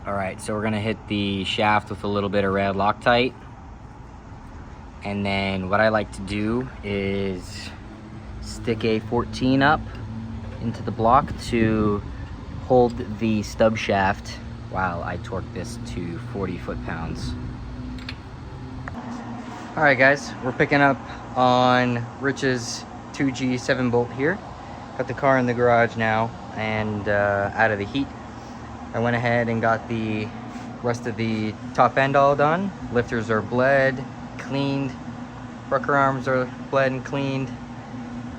All right, so we're gonna hit the shaft with a little bit of red Loctite. And then what I like to do is stick a 14 up into the block to hold the stub shaft while I torque this to 40 foot-pounds. All right, guys, we're picking up on Rich's 2G 7-bolt here. Got the car in the garage now and out of the heat. I went ahead and got the rest of the top end all done. Lifters are bled, cleaned. Rocker arms are bled and cleaned.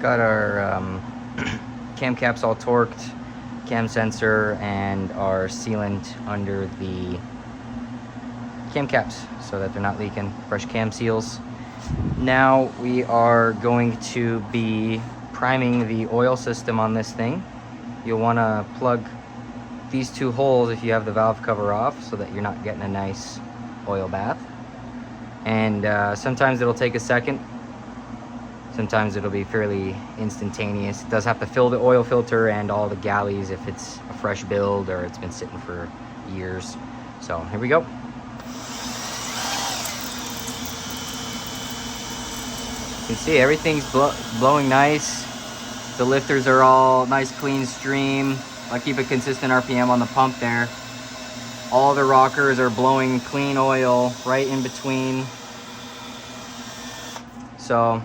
Got our cam caps all torqued, cam sensor, and our sealant under the cam caps so that they're not leaking. Fresh cam seals. Now we are going to be priming the oil system on this thing. You'll want to plug these two holes if you have the valve cover off so that you're not getting a nice oil bath. And sometimes it'll take a second. Sometimes it'll be fairly instantaneous. It does have to fill the oil filter and all the galleys if it's a fresh build or it's been sitting for years. So here we go. You can see everything's blowing nice. The lifters are all nice clean stream. I keep a consistent RPM on the pump there. All the rockers are blowing clean oil right in between. So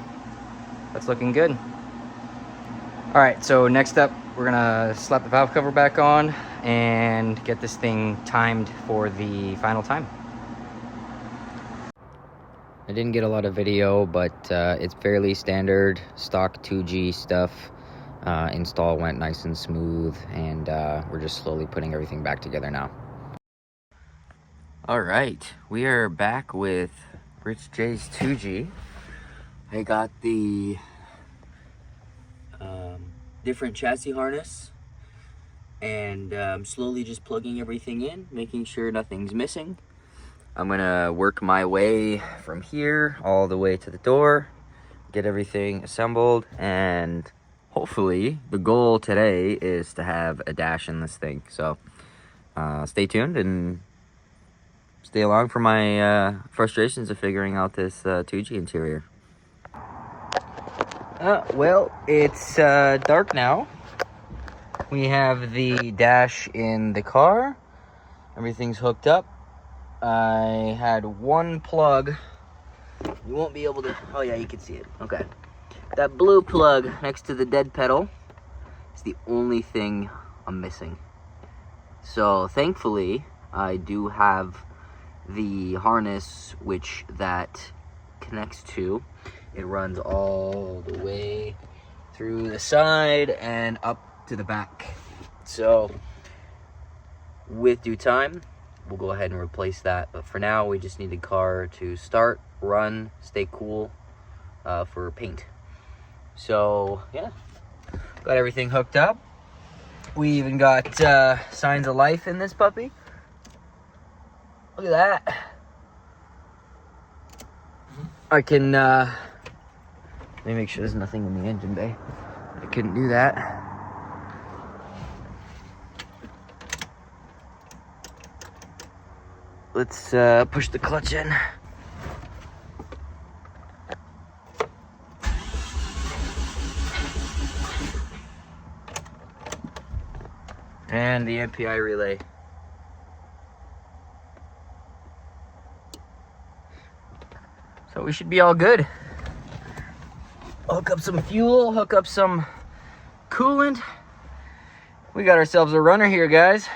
that's looking good. All right, so next up, we're gonna slap the valve cover back on and get this thing timed for the final time. I didn't get a lot of video, but it's fairly standard stock 2G stuff. Install went nice and smooth, and we're just slowly putting everything back together now. All right, we are back with Rich J's 2G. I got the different chassis harness, and I'm slowly just plugging everything in, making sure nothing's missing. I'm gonna work my way from here all the way to the door, get everything assembled, and hopefully the goal today is to have a dash in this thing. So stay tuned and stay along for my frustrations of figuring out this 2G interior. Well, it's dark now. We have the dash in the car. Everything's hooked up. I had one plug. You won't be able to, oh yeah, you can see it. Okay. That blue plug next to the dead pedal is the only thing I'm missing. So thankfully, I do have the harness which that connects to. It runs all the way through the side and up to the back. So with due time, we'll go ahead and replace that. But for now, we just need the car to start, run, stay cool for paint. So yeah, got everything hooked up. We even got signs of life in this puppy. Look at that. I can let me make sure there's nothing in the engine bay. I couldn't do that. Let's push the clutch in. And the MPI relay. So we should be all good. Hook up some fuel, hook up some coolant. We got ourselves a runner here, guys.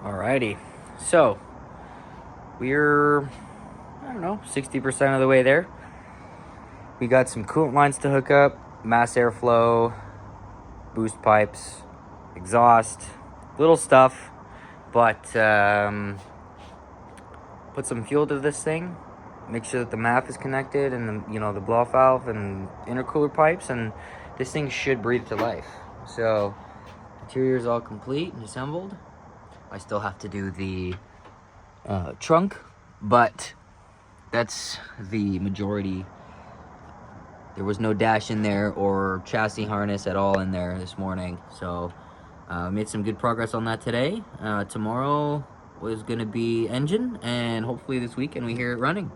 Alrighty, so we're, I don't know, 60% of the way there. We got some coolant lines to hook up, mass airflow, boost pipes, exhaust, little stuff, but put some fuel to this thing, make sure that the MAF is connected and the blow off valve and intercooler pipes, and this thing should breathe to life. So interior is all complete and assembled. I still have to do the trunk, but that's the majority. There was no dash in there or chassis harness at all in there this morning, so Made some good progress on that today. Tomorrow was gonna be engine, and hopefully this weekend we hear it running.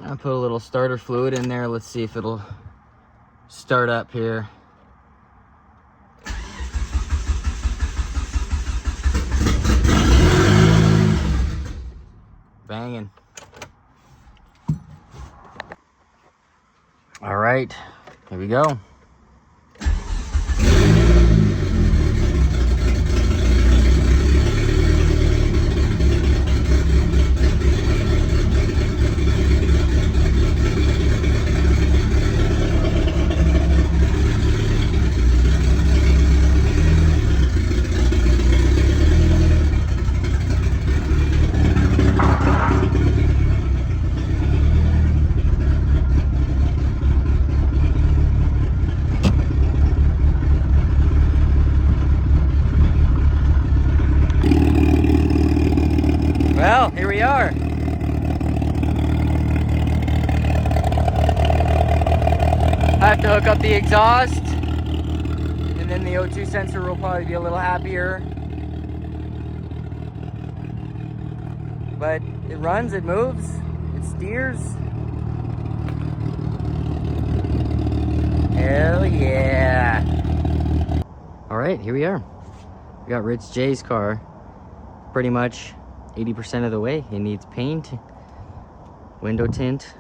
I put a little starter fluid in there. Let's see if it'll start up here. Banging. All right, here we go. Well, here we are. I have to hook up the exhaust, and then the O2 sensor will probably be a little happier. But it runs, it moves, it steers. Hell yeah. All right, here we are. We got Rich J's car pretty much 80% of the way. It needs paint, window tint,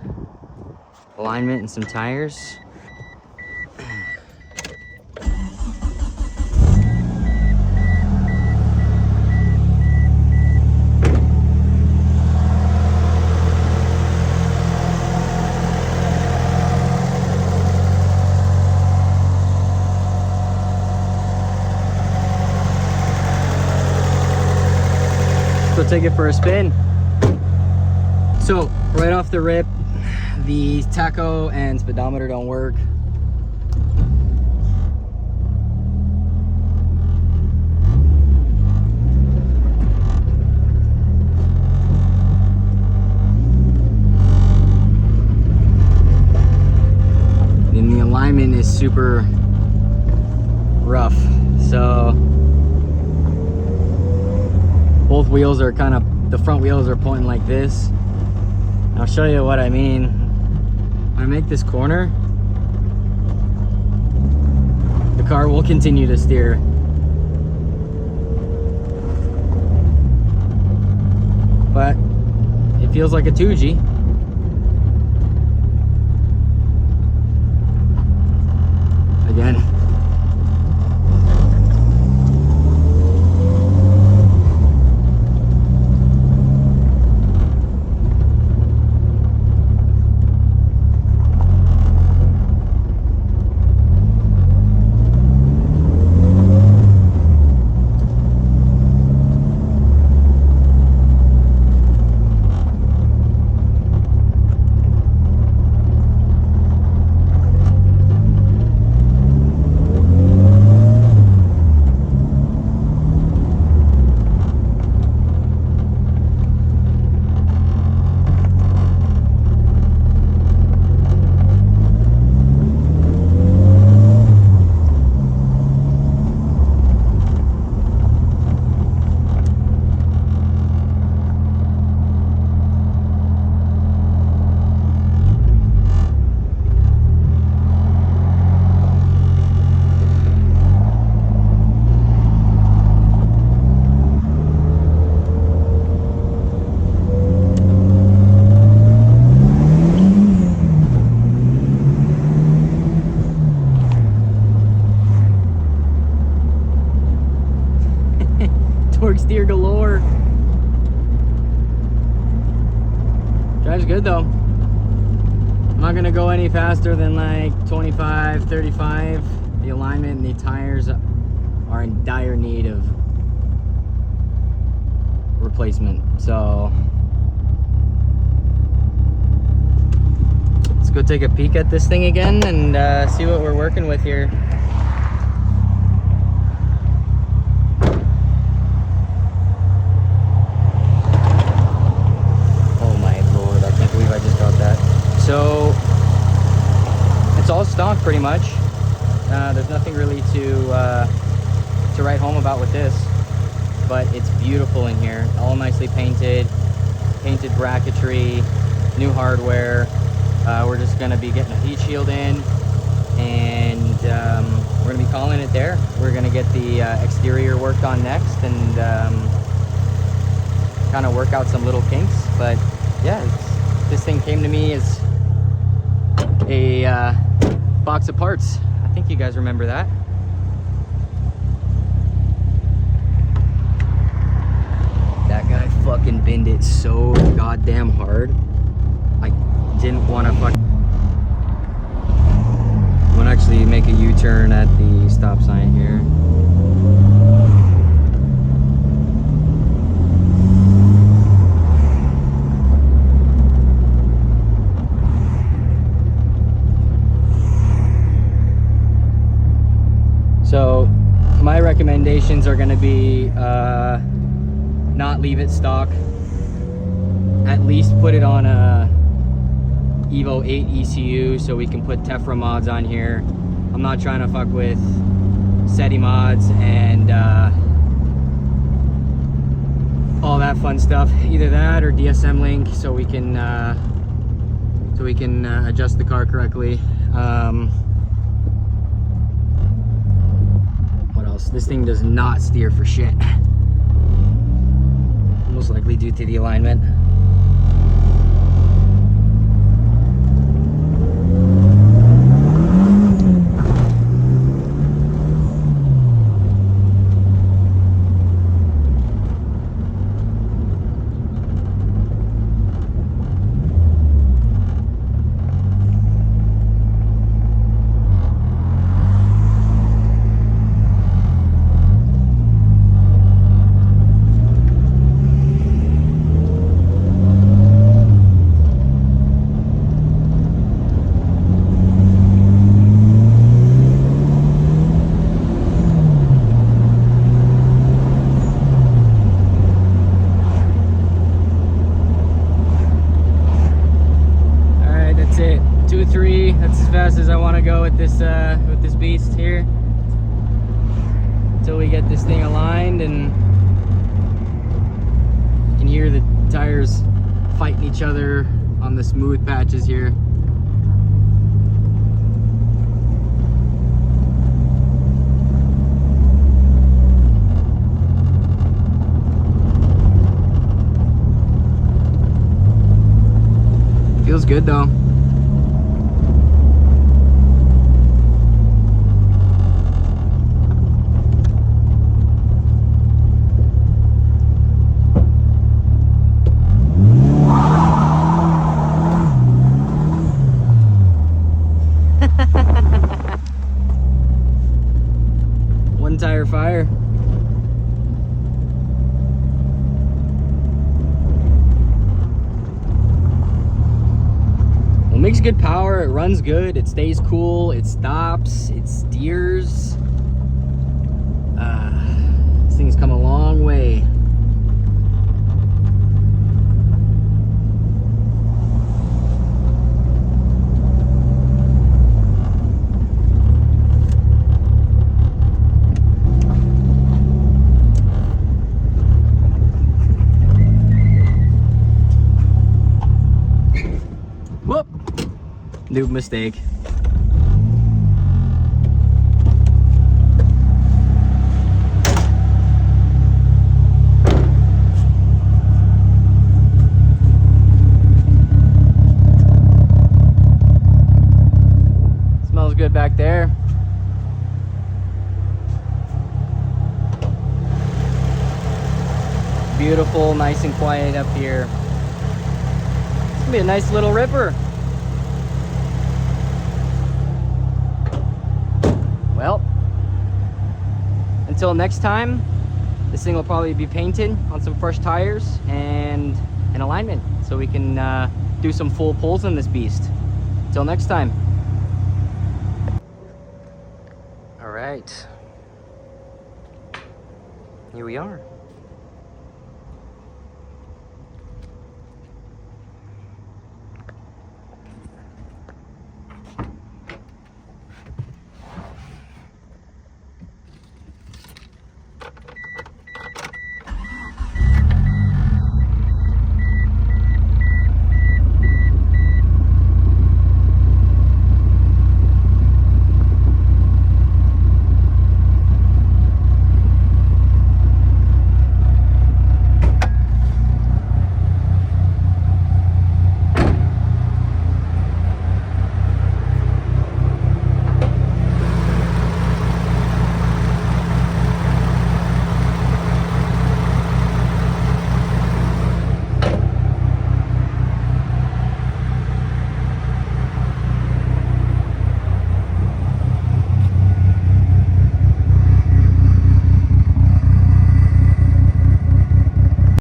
alignment, and some tires. So take it for a spin. So right off the rip, the tacho and speedometer don't work. And the alignment is super rough. So both wheels are kind of, the front wheels are pointing like this. I'll show you what I mean. When I make this corner, the car will continue to steer. But it feels like a 2G. Again. Torque steer galore. Drives good though. I'm not gonna go any faster than like 25, 35. The alignment and the tires are in dire need of replacement. So let's go take a peek at this thing again and see what we're working with here. So it's all stock pretty much. There's nothing really to write home about with this, but it's beautiful in here. All nicely painted bracketry, new hardware. We're just gonna be getting a heat shield in, and we're gonna be calling it there. We're gonna get the exterior worked on next, and kind of work out some little kinks. But yeah, this thing came to me as a box of parts. I think you guys remember that. That guy fucking binned it so goddamn hard. I didn't want to fuck. I'm gonna actually make a U-turn at the stop sign here. So my recommendations are going to be not leave it stock. At least put it on a Evo 8 ECU so we can put Tephra mods on here. I'm not trying to fuck with SETI mods and all that fun stuff. Either that or DSM Link so we can adjust the car correctly. This thing does not steer for shit. Most likely due to the alignment. That's as fast as I want to go with this beast here until we get this thing aligned, and you can hear the tires fighting each other on the smooth patches here. Feels good though. One tire fire. Well, it makes good power, it runs good, it stays cool, it stops, it steers. This thing's come a long way. Whoop! Noob mistake. Smells good back there. Beautiful, nice and quiet up here. It's gonna be a nice little ripper. Well, until next time, this thing will probably be painted on some fresh tires and an alignment so we can do some full pulls in this beast. Until next time. All right, here we are.